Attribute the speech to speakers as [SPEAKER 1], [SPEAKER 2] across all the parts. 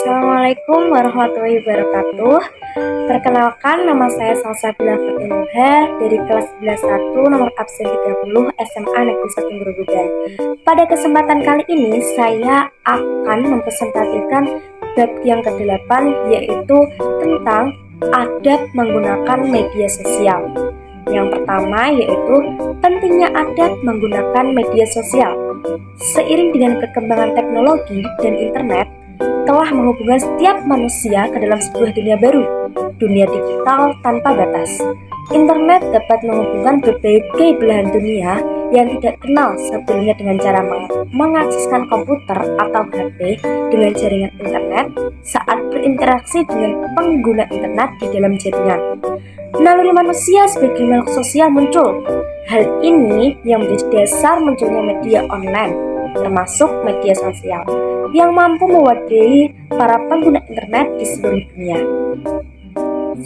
[SPEAKER 1] Assalamualaikum warahmatullahi wabarakatuh. Perkenalkan, nama saya Salsabila Fatinuha dari kelas 11 nomor absen 30 SMA Negeri 1 Grobogan. Pada kesempatan kali ini saya akan mempresentasikan bab yang ke-8, yaitu tentang adab menggunakan media sosial. Yang pertama yaitu pentingnya adab menggunakan media sosial. Seiring dengan perkembangan teknologi dan internet telah menghubungkan setiap manusia ke dalam sebuah dunia baru, dunia digital tanpa batas. Internet dapat menghubungkan berbagai belahan dunia yang tidak kenal sebelumnya dengan cara mengakseskan komputer atau HP dengan jaringan internet saat berinteraksi dengan pengguna internet di dalam jaringan. Naluri manusia sebagai makhluk sosial muncul. Hal ini yang menjadi dasar munculnya media online, termasuk media sosial, yang mampu mewadahi para pengguna internet di seluruh dunia.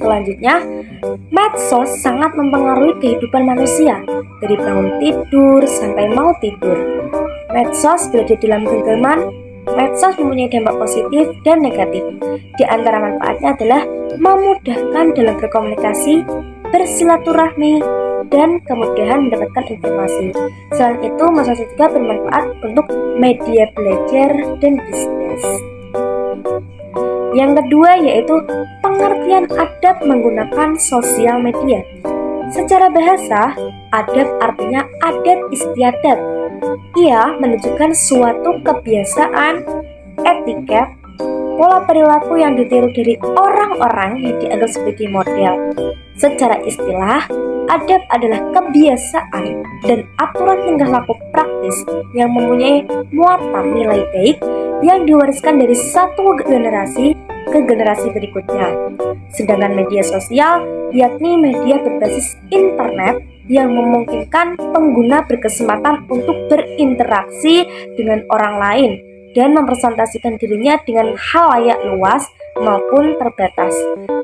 [SPEAKER 1] Selanjutnya, medsos sangat mempengaruhi kehidupan manusia, dari bangun tidur sampai mau tidur. Medsos berada dalam genggaman. Medsos mempunyai dampak positif dan negatif. Di antara manfaatnya adalah memudahkan dalam berkomunikasi, bersilaturahmi, dan kemudahan mendapatkan informasi. Selain itu, medsos juga bermanfaat untuk media belajar dan bisnis. Yang kedua yaitu pengertian adab menggunakan sosial media. Secara bahasa, adab artinya adat istiadat. Ia menunjukkan suatu kebiasaan, etiket, pola perilaku yang ditiru dari orang-orang yang dianggap sebagai model. Secara istilah, adab adalah kebiasaan dan aturan tingkah laku praktis yang mempunyai muatan nilai baik yang diwariskan dari satu generasi ke generasi berikutnya. Sedangkan media sosial yakni media berbasis internet yang memungkinkan pengguna berkesempatan untuk berinteraksi dengan orang lain dan mempresentasikan dirinya dengan khalayak luas maupun terbatas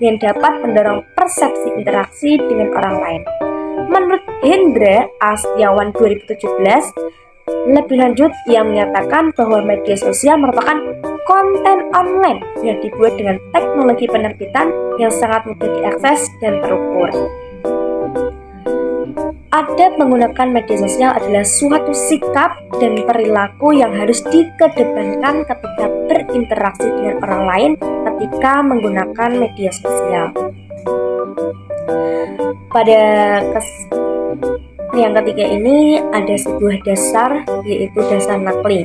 [SPEAKER 1] yang dapat mendorong persepsi interaksi dengan orang lain. Menurut Hendra Astiawan 2017, lebih lanjut ia menyatakan bahwa media sosial merupakan konten online yang dibuat dengan teknologi penerbitan yang sangat mudah diakses dan terukur. Adab menggunakan media sosial adalah suatu sikap dan perilaku yang harus dikedepankan ketika berinteraksi dengan orang lain ketika menggunakan media sosial. Pada yang ketiga ini ada sebuah dasar, yaitu dasar nakli.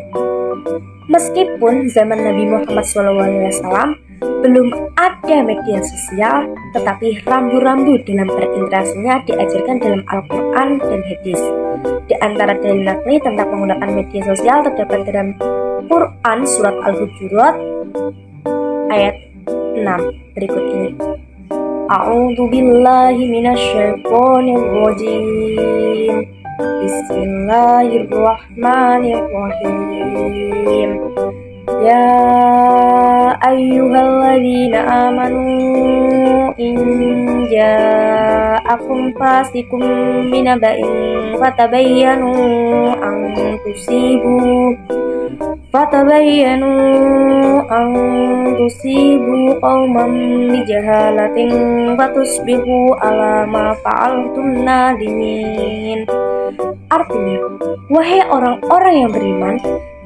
[SPEAKER 1] Meskipun zaman Nabi Muhammad SAW belum ada media sosial, tetapi rambu-rambu dalam berinteraksinya diajarkan dalam Al-Quran dan hadis. Di antara dalil nakli tentang menggunakan media sosial terdapat dalam Quran surat Al-Hujurat ayat 6 berikut ini. A'udzu billahi minasyaitonir rajim. Bismillahirrahmanirrahim. Ya ayyuhalladzina amanu in ja'akum fasikum binaba'in fatabayyanu an tusibu qauman bijahalatin fatusbihu ala ma fa'altum nadimin. Artinya, wahai orang-orang yang beriman,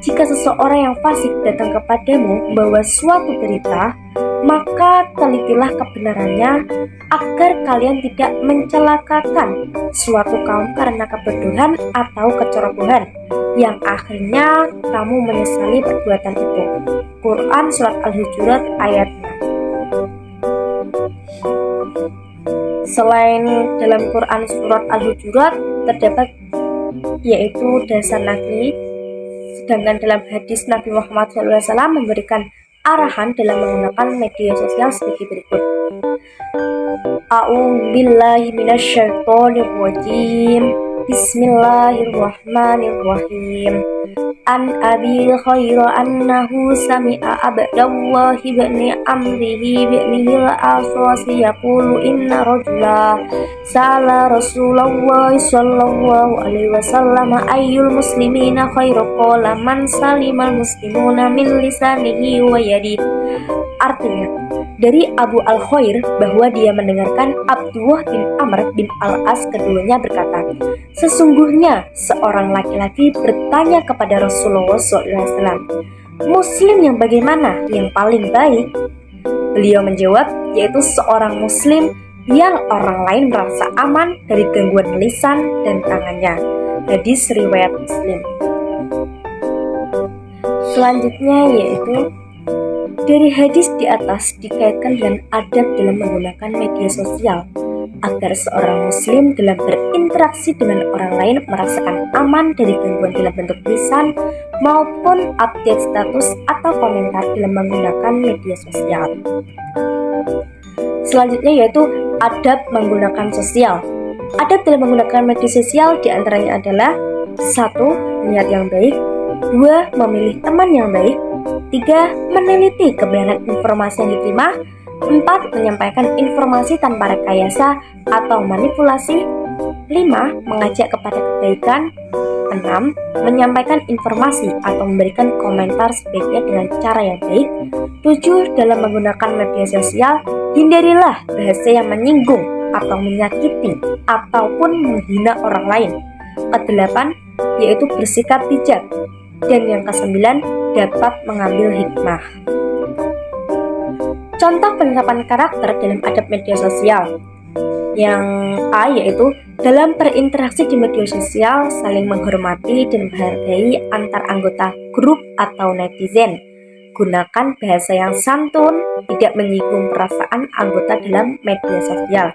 [SPEAKER 1] jika seseorang yang fasik datang kepadamu membawa suatu berita, maka telitilah kebenarannya agar kalian tidak mencelakakan suatu kaum karena kebodohan atau kecerobohan, yang akhirnya kamu menyesali perbuatan itu. Quran surat Al-Hujurat ayat 6. Selain dalam Quran surat Al-Hujurat terdapat yaitu dasar nakli. Sedangkan dalam hadis Nabi Muhammad SAW memberikan arahan dalam menggunakan media sosial sebagai berikut. A'udzubillahi minasyaitonirrajim. Bismillahirrahmanirrahim. an Abi Khaira annahu sami'a Abdallahi bin Amrihi bin al-Aswasi yaqulu inna rajula sa'ala Rasulullah sallallahu alaihi wasallam ayyul muslimina khairu qala man salimal muslimuna min lisanihi wa yadihi. Artinya, dari Abu Al-Khair bahwa dia mendengarkan Abdullah bin Amr bin Al-As keduanya berkata, sesungguhnya seorang laki-laki bertanya kepada Rasulullah SAW, Muslim yang bagaimana yang paling baik? Beliau menjawab, yaitu seorang Muslim yang orang lain merasa aman dari gangguan lisan dan tangannya. Hadis riwayat Muslim. Selanjutnya yaitu dari hadis di atas dikaitkan dengan adab dalam menggunakan media sosial agar seorang muslim dalam berinteraksi dengan orang lain merasakan aman dari gangguan dalam bentuk lisan maupun update status atau komentar dalam menggunakan media sosial. Selanjutnya yaitu adab menggunakan sosial. Adab dalam menggunakan media sosial diantaranya adalah 1. Niat yang baik, 2. Memilih teman yang baik, 3. Meneliti kebenaran informasi yang diterima, 4. Menyampaikan informasi tanpa rekayasa atau manipulasi, 5. Mengajak kepada kebaikan, 6. Menyampaikan informasi atau memberikan komentar sebaiknya dengan cara yang baik, 7. Dalam menggunakan media sosial, hindarilah bahasa yang menyinggung atau menyakiti ataupun menghina orang lain, 8. Yaitu bersikap bijak, dan yang ke-9 dapat mengambil hikmah. Contoh penerapan karakter dalam adab media sosial. Yang A yaitu dalam berinteraksi di media sosial saling menghormati dan menghargai antar anggota grup atau netizen. Gunakan bahasa yang santun, tidak menyinggung perasaan anggota dalam media sosial.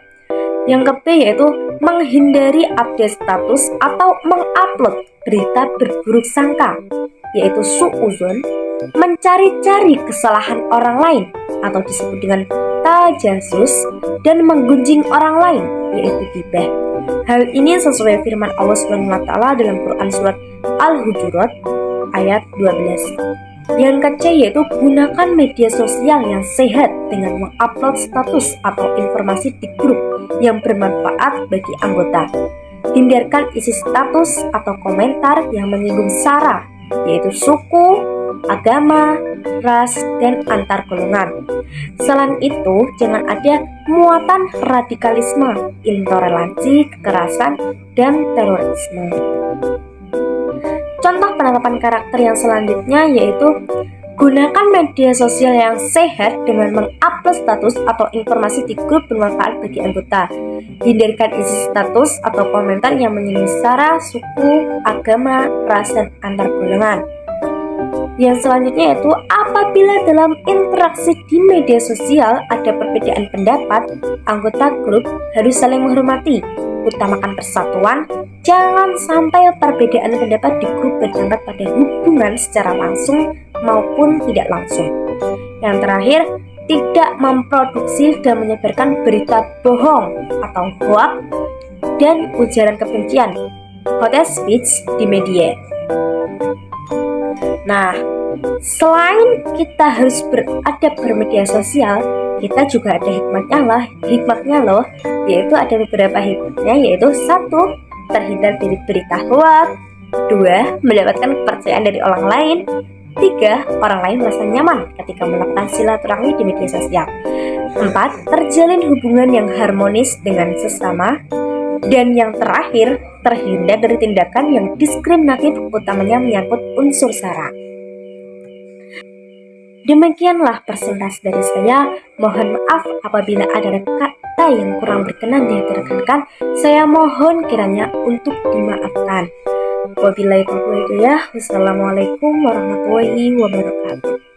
[SPEAKER 1] Yang ke B yaitu menghindari update status atau mengupload berita berburuk sangka, yaitu su'uzon, mencari-cari kesalahan orang lain atau disebut dengan tajasus, dan menggunjing orang lain, yaitu ghibah. Hal ini sesuai firman Allah SWT dalam Quran surat Al-Hujurat ayat 12. Yang ke-C yaitu gunakan media sosial yang sehat dengan mengupload status atau informasi di grup yang bermanfaat bagi anggota. Hindarkan isi status atau komentar yang menyinggung sara, yaitu suku, agama, ras, dan antar golongan. Selain itu, jangan ada muatan radikalisme, intoleransi, kekerasan, dan terorisme. Contoh penerapan karakter yang selanjutnya yaitu gunakan media sosial yang sehat dengan mengupload status atau informasi di grup bermanfaat bagi anggota. Hindarkan isi status atau komentar yang menyinggung sara, suku, agama, ras, dan antar golongan. Yang selanjutnya yaitu apabila dalam interaksi di media sosial ada perbedaan pendapat, anggota grup harus saling menghormati, utamakan persatuan, jangan sampai perbedaan pendapat di grup berdampak pada hubungan secara langsung maupun tidak langsung. Yang terakhir, tidak memproduksi dan menyebarkan berita bohong atau hoax dan ujaran kebencian, hate speech di media. Nah, selain kita harus beradab bermedia sosial, kita juga ada hikmahnya loh, yaitu ada beberapa hikmahnya, yaitu 1. Terhindar dari berita hoax, 2. Mendapatkan kepercayaan dari orang lain, 3. Orang lain merasa nyaman ketika melakukan silaturahmi di media sosial, 4. Terjalin hubungan yang harmonis dengan sesama, dan yang terakhir, terhindar dari tindakan yang diskriminatif, utamanya menyangkut unsur sara. Demikianlah presentasi dari saya. Mohon maaf apabila ada kata yang kurang berkenan di hati rekan-rekan. Saya mohon kiranya untuk dimaafkan. Wabillahi taufiq hidayah. Wassalamualaikum warahmatullahi wabarakatuh.